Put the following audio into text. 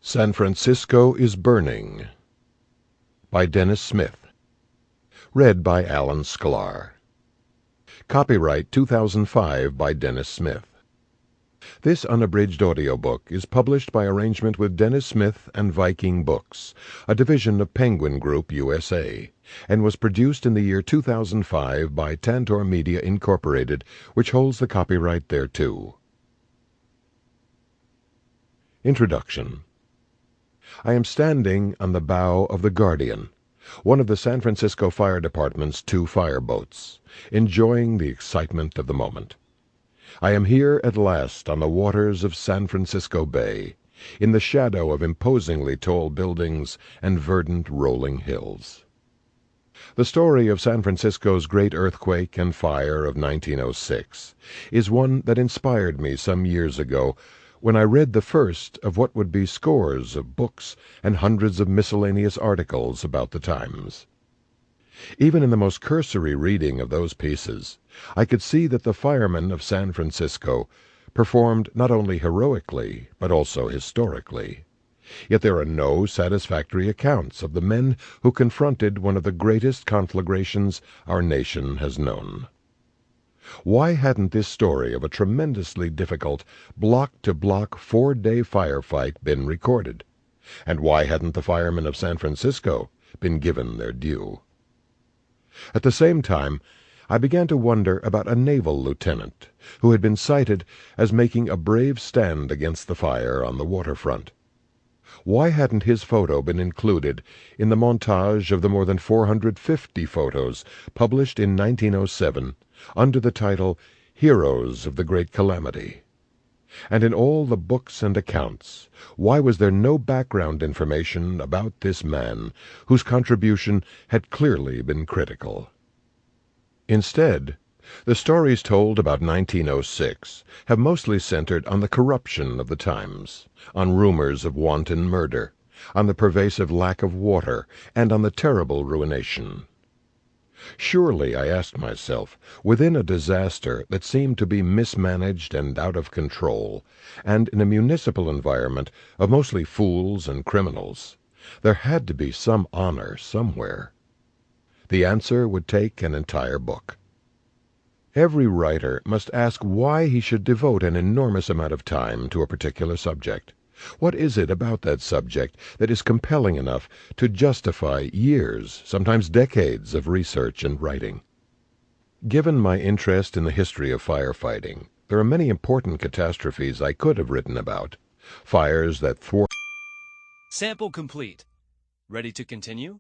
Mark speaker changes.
Speaker 1: San Francisco is Burning by Dennis Smith. Read by Alan Sklar. Copyright 2005 by Dennis Smith. This unabridged audiobook is published by arrangement with Dennis Smith and Viking Books, a division of Penguin Group USA, and was produced in the year 2005 by Tantor Media Incorporated, which holds the copyright thereto. Introduction. I am standing on the bow of the Guardian, one of the San Francisco Fire Department's 2 fireboats, enjoying the excitement of the moment. I am here at last on the waters of San Francisco Bay, in the shadow of imposingly tall buildings and verdant rolling hills. The story of San Francisco's great earthquake and fire of 1906 is one that inspired me some years ago when I read the first of what would be scores of books and hundreds of miscellaneous articles about the times. Even in the most cursory reading of those pieces, I could see that the firemen of San Francisco performed not only heroically, but also historically. Yet there are no satisfactory accounts of the men who confronted one of the greatest conflagrations our nation has known. Why hadn't this story of a tremendously difficult, block-to-block 4-day firefight been recorded? And why hadn't the firemen of San Francisco been given their due? At the same time, I began to wonder about a naval lieutenant who had been cited as making a brave stand against the fire on the waterfront. Why hadn't his photo been included in the montage of the more than 450 photos published in 1907 under the title Heroes of the Great Calamity? And in all the books and accounts, why was there no background information about this man whose contribution had clearly been critical? Instead, the stories told about 1906 have mostly centered on the corruption of the times, on rumors of wanton murder, on the pervasive lack of water, and on the terrible ruination. Surely, I asked myself, within a disaster that seemed to be mismanaged and out of control, and in a municipal environment of mostly fools and criminals, there had to be some honor somewhere. The answer would take an entire book. Every writer must ask why he should devote an enormous amount of time to a particular subject. What is it about that subject that is compelling enough to justify years, sometimes decades, of research and writing? Given my interest in the history of firefighting, there are many important catastrophes I could have written about. Fires that thwart.
Speaker 2: Sample complete. Ready to continue?